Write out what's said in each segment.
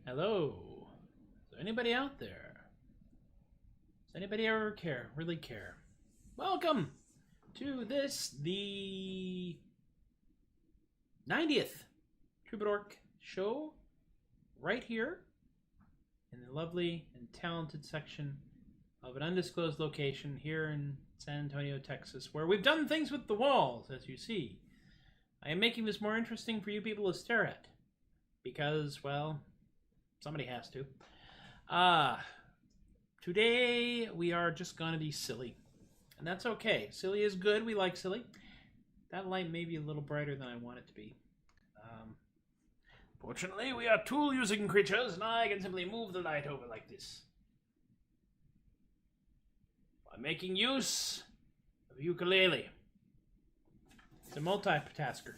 Hello. Is there anybody out there? Does anybody ever care? Really care? Welcome to this, the 90th Troubadork show, right here in the lovely and talented section of an undisclosed location here in San Antonio, Texas, where we've done things with the walls, as you see. I am making this more interesting for you people to stare at, because, well, somebody has to. Today we are just going to be silly. And that's okay. Silly is good. We like silly. That light may be a little brighter than I want it to be. Fortunately, we are tool-using creatures, and I can simply move the light over like this. By making use of a ukulele. It's a multitasker.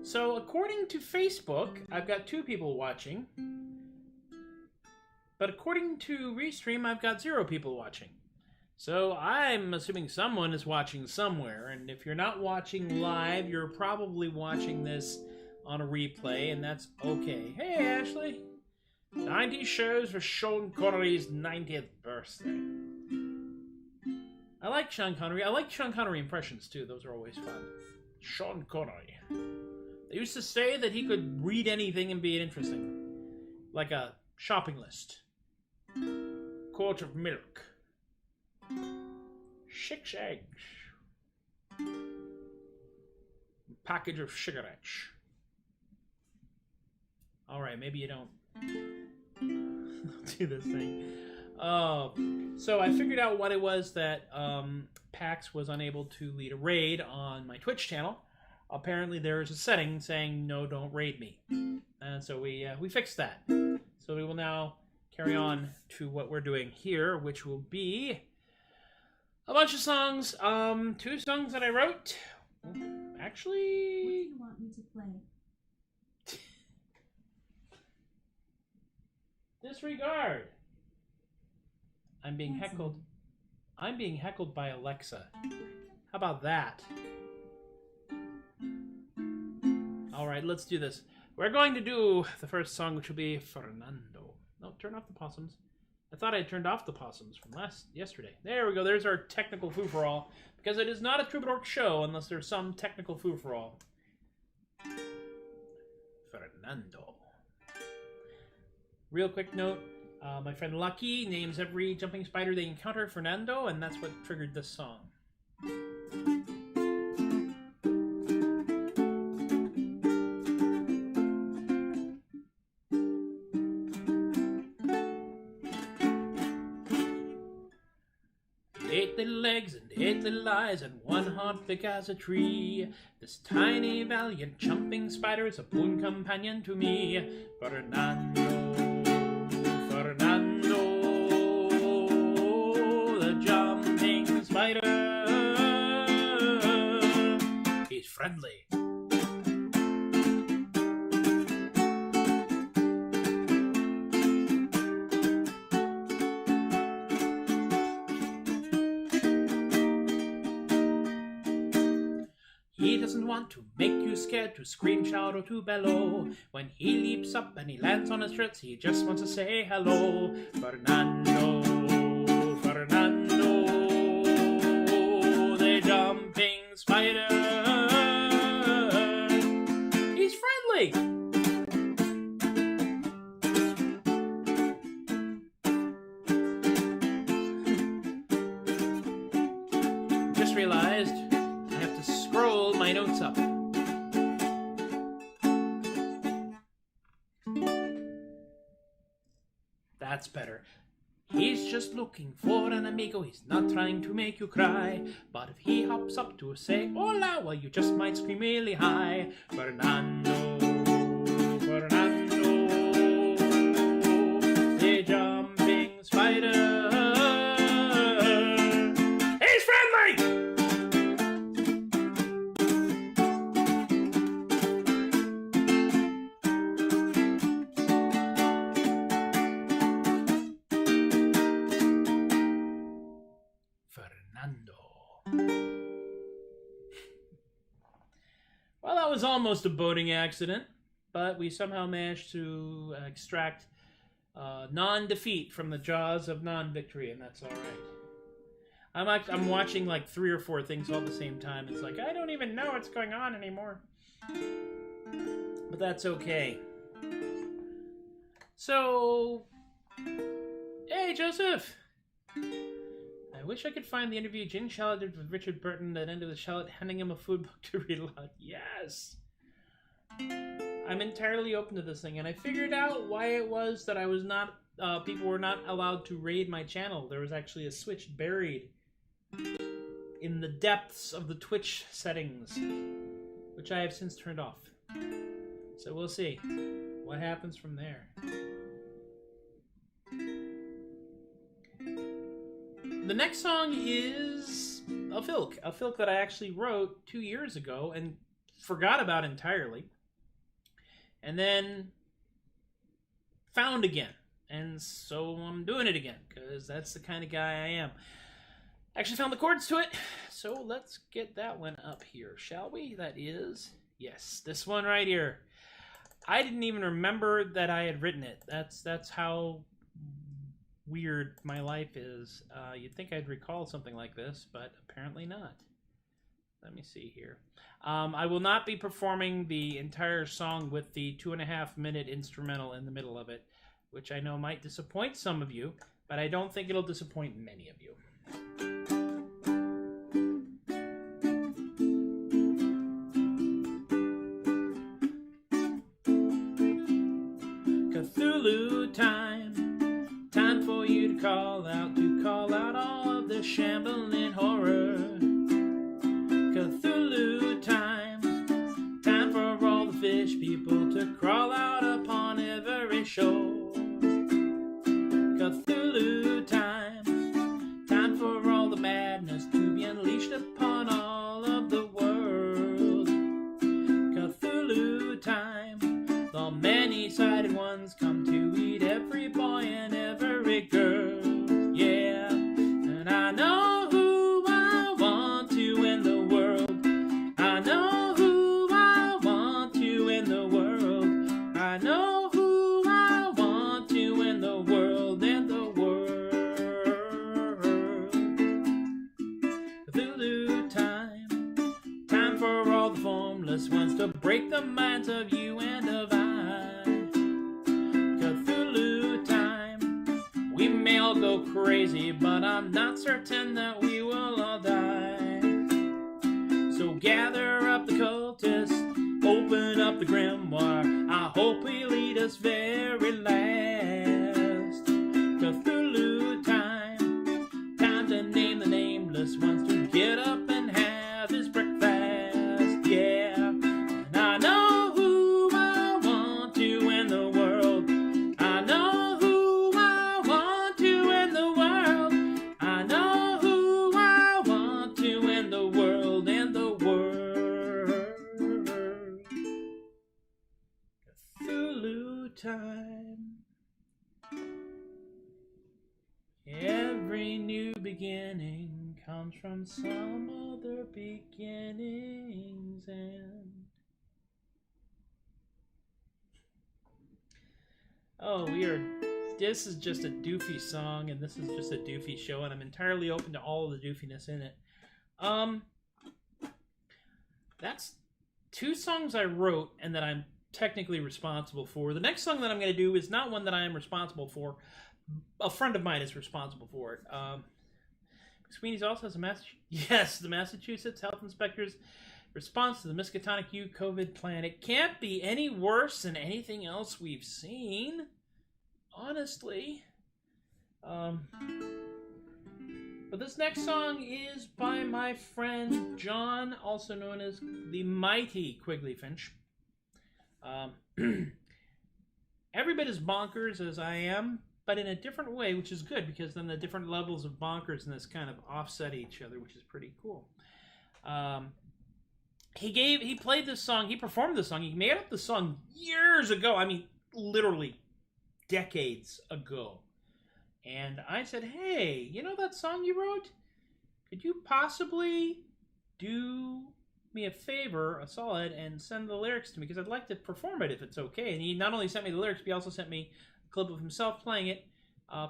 So, according to Facebook, I've got 2 people watching. But according to Restream, I've got 0 people watching. So, I'm assuming someone is watching somewhere. And if you're not watching live, you're probably watching this on a replay, and that's okay. Hey, Ashley! 90 shows for Sean Connery's 90th birthday. I like Sean Connery. I like Sean Connery impressions, too. Those are always fun. Sean Connery. They used to say that he could read anything and be interesting. Like a shopping list. Quart of milk. 6 eggs. Package of cigarettes. Alright, maybe you don't do this thing. So I figured out what it was that PAX was unable to lead a raid on my Twitch channel. Apparently there's a setting saying, no, don't raid me. And so we fixed that. So we will now carry on to what we're doing here, which will be a bunch of songs. 2 songs that I wrote. Actually... What do you want me to play? Disregard. I'm being heckled. I'm being heckled by Alexa. How about that? Alright, let's do this. We're going to do the first song, which will be Fernando. No, turn off the possums. I thought I had turned off the possums from yesterday. There we go. There's our technical foo-for-all. Because it is not a Troubadork show unless there's some technical foo-for-all. Fernando. Real quick note, my friend Lucky names every jumping spider they encounter Fernando, and that's what triggered this song. Eight little legs and 8 little eyes and 1 heart big as a tree. This tiny valiant jumping spider is a boon companion to me. Fernando, Fernando, the jumping spider. He's friendly. He doesn't want to make you scared, to scream, shout, or to bellow. When he leaps up and he lands on his roots, he just wants to say hello. Fernando, Fernando, the jumping spider. He's friendly. Just realized scroll my notes up. That's better. He's just looking for an amigo. He's not trying to make you cry. But if he hops up to say hola, well, you just might scream really high. Fernando, Fernando, the jumping spider. He's friendly! Well, that was almost a boating accident, but we somehow managed to extract non-defeat from the jaws of non-victory, and that's all right. I'm watching like 3 or 4 things all at the same time. It's like, I don't even know what's going on anymore. But that's okay. So, hey, Joseph! I wish I could find the interview Jen Shalit did with Richard Burton that ended with Shalit handing him a food book to read aloud. Yes! I'm entirely open to this thing, and I figured out why it was that I was not, people were not allowed to raid my channel. There was actually a switch buried in the depths of the Twitch settings, which I have since turned off. So we'll see what happens from there. The next song is a filk that I actually wrote 2 years ago and forgot about entirely, and then found again. And so I'm doing it again, because that's the kind of guy I am. Actually found the chords to it, so let's get that one up here, shall we? That is, yes, this one right here. I didn't even remember that I had written it. That's how weird my life is. You'd think I'd recall something like this, but apparently not. Let me see here. I will not be performing the entire song with the 2.5-minute instrumental in the middle of it, which I know might disappoint some of you, but I don't think it'll disappoint many of you. Cthulhu time, time for you to call out all of the shambling horror. Cthulhu time, time for all the fish people to crawl out upon every shore. Cthulhu time, time for all the madness to be unleashed upon all of the world. Cthulhu time, the many-sided ones come to eat every boy and every girl. Yeah, and I know who I want to in the world. I know who I want to in the world. I know who I want to in the world, in the world. Cthulhu time, time for all the formless ones to break the minds of you and of I. go crazy, but I'm not certain that we will all die. So gather up the cultists, open up the grimoire. I hope we lead us very last. Cthulhu time, time to name the nameless ones to get up and have his breakfast. Yeah, and I know who I want to in the world. I know who I want to in the world. I know who I want to in the world, in the world. Cthulhu time. Every new beginning comes from some other beginning's end. Oh, this is just a doofy song, and this is just a doofy show, and I'm entirely open to all of the doofiness in it. That's 2 songs I wrote and that I'm technically responsible for. The next song that I'm going to do is not one that I am responsible for. A friend of mine is responsible for it. Sweeney's also has the Massachusetts Health Inspector's response to the Miskatonic U COVID plan. It can't be any worse than anything else we've seen, honestly. But this next song is by my friend John, also known as the Mighty Quigley Finch. Every bit as bonkers as I am, but in a different way, which is good, because then the different levels of bonkers in this kind of offset each other, which is pretty cool. He played this song, he performed this song, he made up the song years ago, I mean, literally decades ago. And I said, hey, you know that song you wrote? Could you possibly do me a favor, a solid, and send the lyrics to me? Because I'd like to perform it if it's okay. And he not only sent me the lyrics, but he also sent me a clip of himself playing it,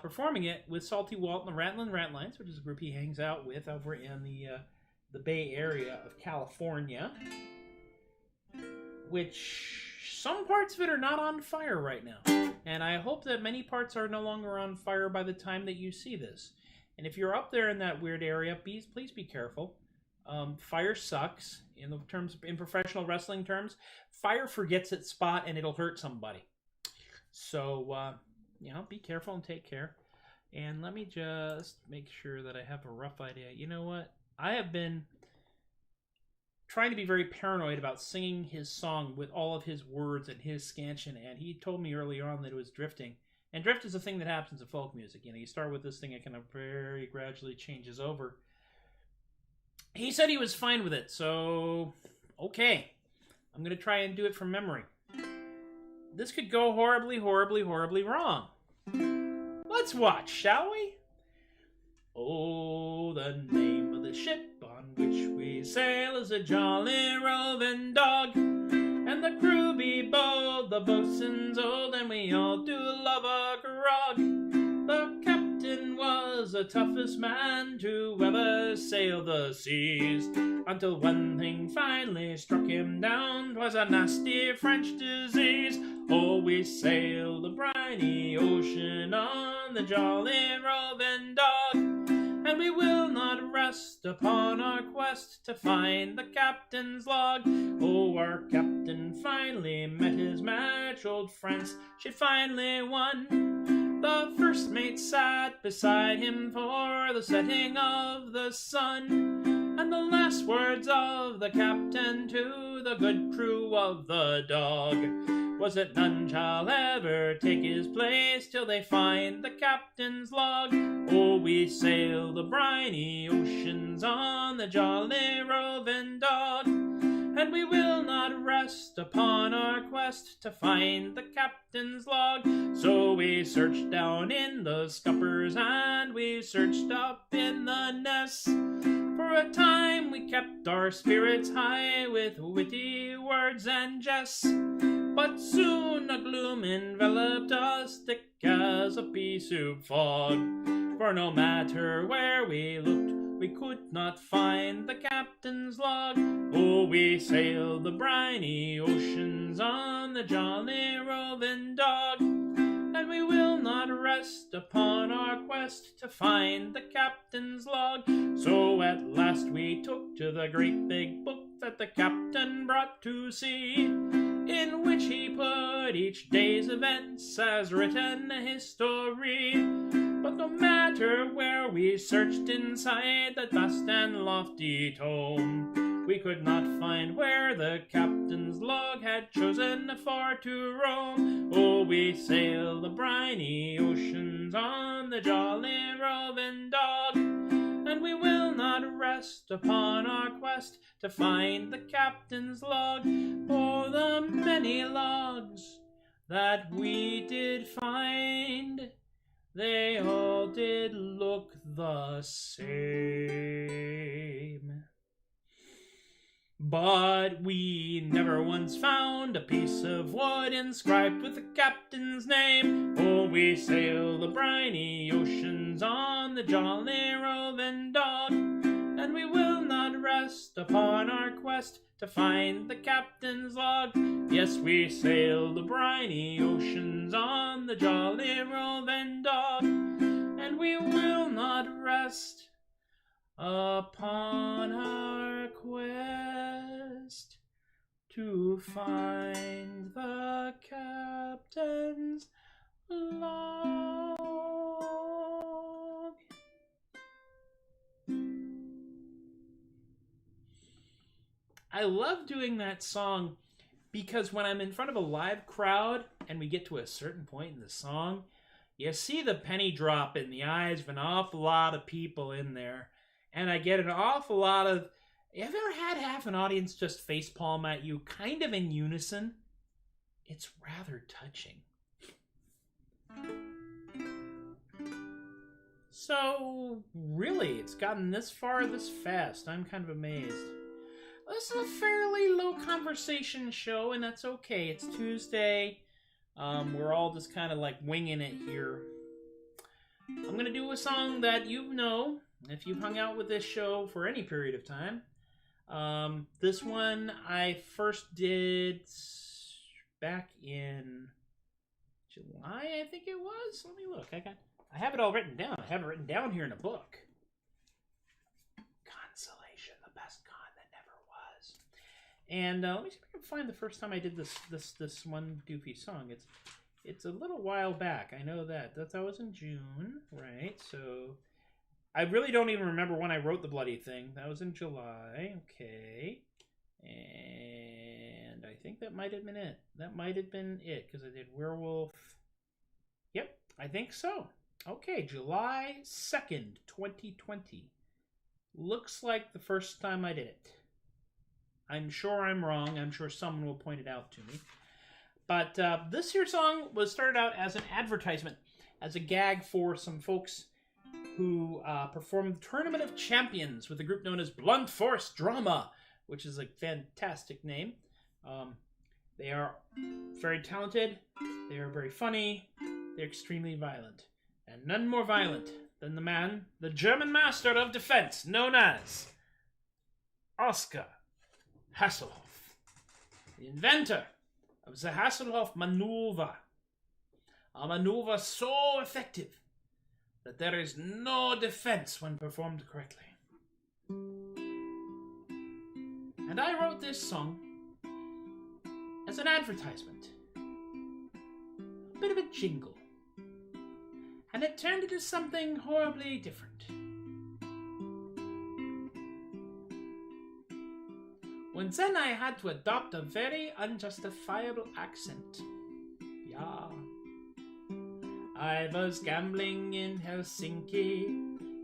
performing it with Salty Walt and the Rattlin' Ratlines, which is a group he hangs out with over in the Bay Area of California, which some parts of it are not on fire right now. And I hope that many parts are no longer on fire by the time that you see this. And if you're up there in that weird area, please be careful. Fire sucks. In professional wrestling terms, fire forgets its spot and it'll hurt somebody. So, be careful and take care. And let me just make sure that I have a rough idea. You know what? I have been trying to be very paranoid about singing his song with all of his words and his scansion, and he told me earlier on that it was drifting. And drift is a thing that happens in folk music. You start with this thing, it kind of very gradually changes over. He said he was fine with it, so okay. I'm going to try and do it from memory. This could go horribly, horribly, horribly wrong. Let's watch, shall we? Oh, the name of the ship on which we sail is a jolly roving dog, and the crew be bold, the boatswain's old, and we all do love a grog. The captain was the toughest man to ever sail the seas, until one thing finally struck him down, 'twas a nasty French disease. Oh, we sailed the briny ocean on the jolly roving dog, and we will not rest upon our quest to find the captain's log. Oh, our captain finally met his match, old France, she finally won. The first mate sat beside him for the setting of the sun, and the last words of the captain to the good crew of the Dog was that none shall ever take his place till they find the captain's log. Oh, we sail the briny oceans on the jolly roving Dog, and we will not rest upon our quest to find the captain's log. So we searched down in the scuppers and we searched up in the nests. For a time we kept our spirits high with witty words and jests, but soon a gloom enveloped us thick as a pea soup fog. For no matter where we looked, we could not find the captain's log. Oh, we sailed the briny oceans on the jolly roving Dog, and we will not rest upon our quest to find the captain's log. So at last we took to the great big book that the captain brought to sea, in which he put each day's events as written history. But no matter where we searched inside that vast and lofty tome, we could not find where the captain's log had chosen for to roam. Oh, we sail the briny oceans on the jolly roving dog, and we will not rest upon our quest to find the captain's log. Oh, the many logs that we did find, they all did look the same. But we never once found a piece of wood inscribed with the captain's name. Oh, we sail the briny oceans on the jolly roving dog, and we will not rest upon our quest to find the captain's log. Yes, we sail the briny oceans on the jolly roving dog, and we will not rest upon our quest to find the captain's log. I love doing that song because when I'm in front of a live crowd and we get to a certain point in the song, you see the penny drop in the eyes of an awful lot of people in there. And I get an awful lot of... Have you ever had half an audience just facepalm at you, kind of in unison? It's rather touching. So, really, it's gotten this far this fast. I'm kind of amazed. This is a fairly low conversation show, and that's okay. It's Tuesday. We're all just kind of like winging it here. I'm going to do a song that you know, if you've hung out with this show for any period of time. This one I first did back in July, I think it was. Let me look. I have it all written down. I have it written down here in a book. Consolation, the best con that never was. And let me see if I can find the first time I did this one doofy song. It's a little while back. I know that. That was in June, right? So I really don't even remember when I wrote the bloody thing. That was in July. Okay. And I think that might have been it. That might have been it, because I did Werewolf. Yep, I think so. Okay, July 2nd, 2020. Looks like the first time I did it. I'm sure I'm wrong. I'm sure someone will point it out to me. But this here song was started out as an advertisement, as a gag for some folks who performed the Tournament of Champions with a group known as Blunt Force Drama, which is a fantastic name. They are very talented, they are very funny, they're extremely violent. And none more violent than the man, the German master of defense, known as Oskar Hasselhoff, the inventor of the Hasselhoff maneuver. A maneuver so effective that there is no defense when performed correctly. And I wrote this song as an advertisement, a bit of a jingle, and it turned into something horribly different. When then I had to adopt a very unjustifiable accent. Yeah. I was gambling in Helsinki,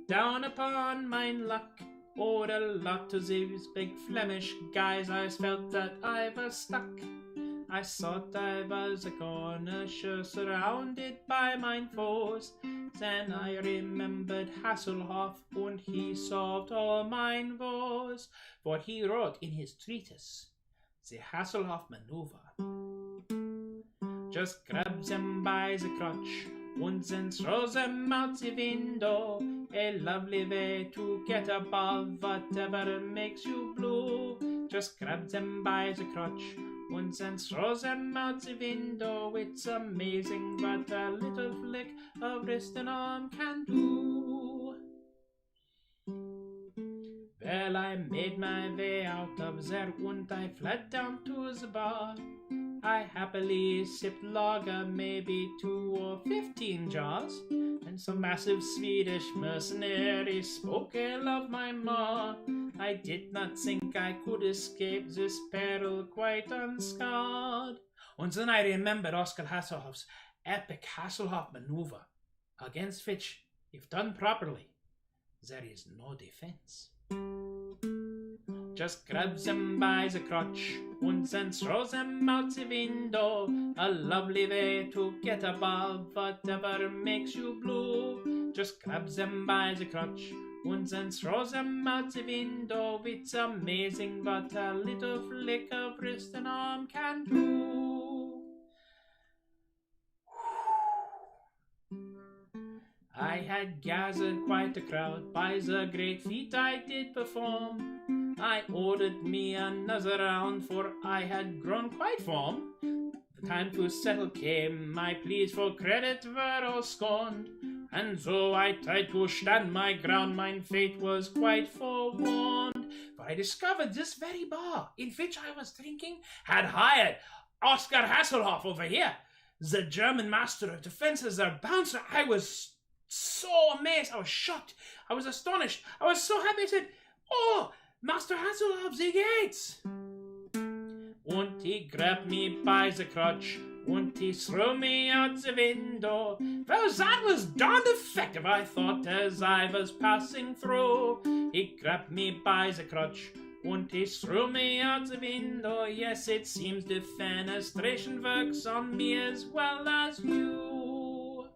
down upon mine luck. Owed a lot to these big Flemish guys, I felt that I was stuck. I thought I was a corner, sure surrounded by mine foes. Then I remembered Hasselhoff, and he solved all mine woes. For he wrote in his treatise, the Hasselhoff maneuver. Just grab them by the crotch, and then throw them out the window. A lovely way to get above whatever makes you blue. Just grab them by the crotch, once and throws them out the window. It's amazing what a little flick of wrist and arm can do. Well, I made my way out of there and I fled down to the bar. I happily sipped lager, maybe 2 or 15 jars, and some massive Swedish mercenary spoke ill of my ma. I did not think I could escape this peril quite unscarred. And then I remembered Oscar Hasselhoff's epic Hasselhoff maneuver, against which, if done properly, there is no defense. Just grabs them by the crotch once and throws them out the window. A lovely way to get above whatever makes you blue. Just grabs them by the crotch once and throws them out the window. It's amazing what a little flick of wrist and arm can do. I had gathered quite a crowd by the great feat I did perform. I ordered me another round, for I had grown quite warm. The time to settle came, my pleas for credit were all scorned. And though I tried to stand my ground, mine fate was quite forewarned. For I discovered this very bar, in which I was drinking, had hired Oscar Hasselhoff over here, the German master of defenses, their bouncer. I was so amazed, I was shocked, I was astonished, I was so happy. I said, "Oh, Master Hasselhoff, the gates!" And he grabbed me by the crotch, and he threw me out the window. Well, that was darned effective, I thought, as I was passing through. He grabbed me by the crotch, and he threw me out the window. Yes, it seems defenestration works on me as well as you.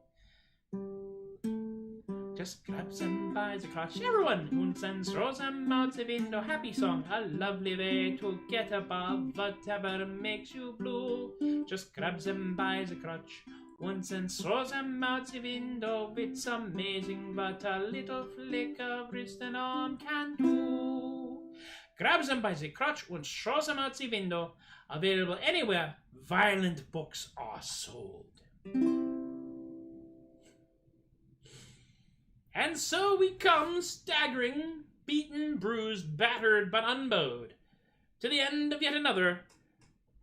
Just grabs them by the crotch, everyone, and throws them out the window. Happy song, a lovely way to get above whatever makes you blue. Just grabs them by the crotch, once and throws them out the window. It's amazing what a little flick of wrist and arm can do. Grabs them by the crotch and throws them out the window. Available anywhere violent books are sold. And so we come staggering, beaten, bruised, battered, but unbowed, to the end of yet another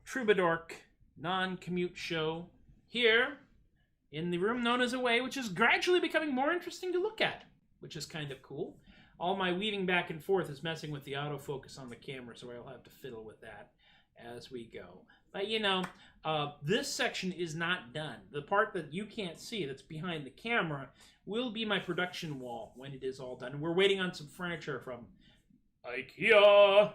Troubadork non-commute show here in the room known as Away, which is gradually becoming more interesting to look at, which is kind of cool. All my weaving back and forth is messing with the autofocus on the camera, so I'll have to fiddle with that as we go. But, you know, this section is not done. The part that you can't see that's behind the camera will be my production wall when it is all done. And we're waiting on some furniture from IKEA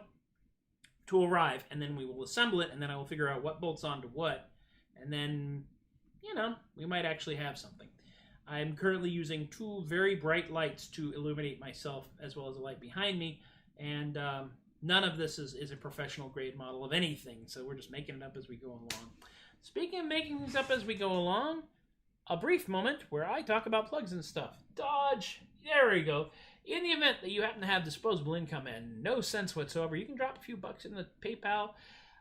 to arrive, and then we will assemble it, and then I will figure out what bolts onto what, and then, you know, we might actually have something. I'm currently using 2 very bright lights to illuminate myself as well as the light behind me, and none of this is a professional grade model of anything, so we're just making it up as we go along. Speaking of making things up as we go along, a brief moment where I talk about plugs and stuff. Dodge! There we go. In the event that you happen to have disposable income and no sense whatsoever, you can drop a few bucks in the PayPal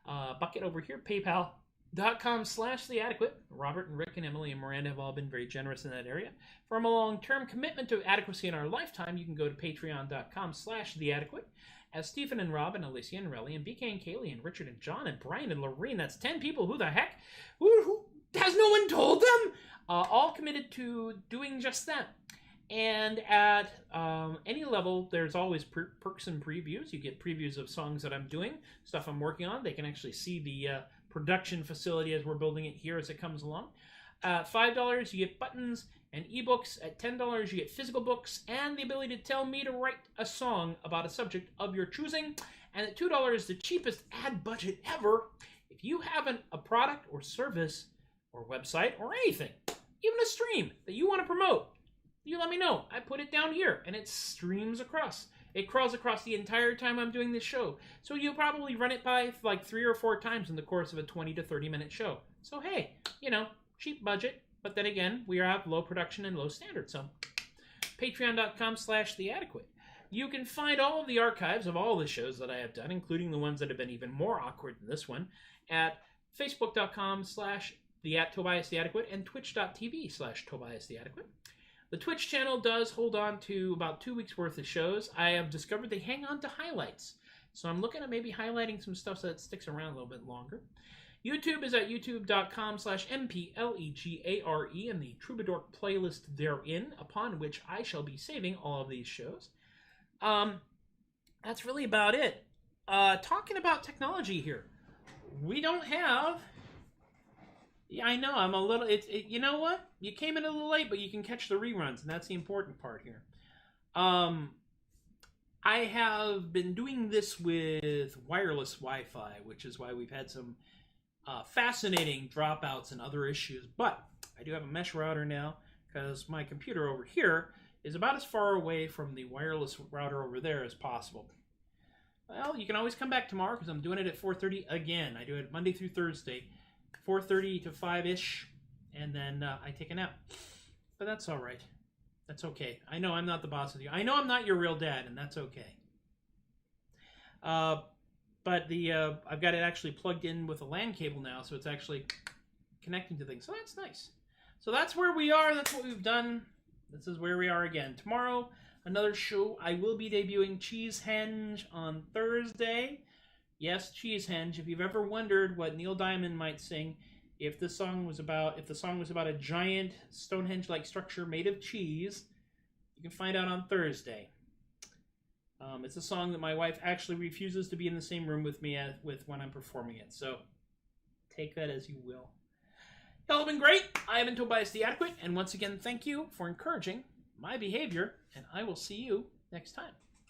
bucket over here, paypal.com/theadequate. Robert and Rick and Emily and Miranda have all been very generous in that area. From a long-term commitment to adequacy in our lifetime, you can go to patreon.com/theadequate. As Stephen and Rob and Alicia and Relly and BK and Kaylee and Richard and John and Brian and Lorene, that's 10 people. Who the heck? Who has no one told them? All committed to doing just that. And at any level, there's always perks and previews. You get previews of songs that I'm doing, stuff I'm working on. They can actually see the production facility as we're building it here as it comes along. At $5, you get buttons and ebooks. At $10, you get physical books and the ability to tell me to write a song about a subject of your choosing. And at $2, the cheapest ad budget ever. If you have a product or service or website or anything, even a stream that you want to promote, you let me know. I put it down here, and it streams across. It crawls across the entire time I'm doing this show. So you'll probably run it by like 3 or 4 times in the course of a 20 to 30-minute show. So hey, you know, cheap budget, but then again, we have low production and low standards. So patreon.com/theadequate. You can find all of the archives of all the shows that I have done, including the ones that have been even more awkward than this one, at facebook.com/TobiasTheAdequate and twitch.tv/TobiasTheAdequate. The Twitch channel does hold on to about 2 weeks worth of shows. I have discovered they hang on to highlights. So I'm looking at maybe highlighting some stuff so that sticks around a little bit longer. YouTube is at youtube.com/MPLEGARE and the Troubadork playlist therein, upon which I shall be saving all of these shows. That's really about it. Talking about technology here. We don't have... Yeah, I know, I'm a little... you know what? You came in a little late, but you can catch the reruns, and that's the important part here. I have been doing this with wireless Wi-Fi, which is why we've had some fascinating dropouts and other issues. But I do have a mesh router now, because my computer over here is about as far away from the wireless router over there as possible. Well, you can always come back tomorrow, because I'm doing it at 4:30 again. I do it Monday through Thursday, 4:30 to 5-ish, and then I take a nap. But that's all right. That's okay. I know I'm not the boss of you. I know I'm not your real dad, and that's okay. But I've got it actually plugged in with a LAN cable now, so it's actually connecting to things. So that's nice. So that's where we are. That's what we've done. This is where we are again. Tomorrow, another show. I will be debuting Cheesehenge on Thursday. Yes, Cheesehenge. If you've ever wondered what Neil Diamond might sing if the song was about a giant Stonehenge-like structure made of cheese, you can find out on Thursday. It's a song that my wife actually refuses to be in the same room with me with when I'm performing it. So take that as you will. Y'all have been great. I have been Tobias the Adequate, and once again, thank you for encouraging my behavior, and I will see you next time.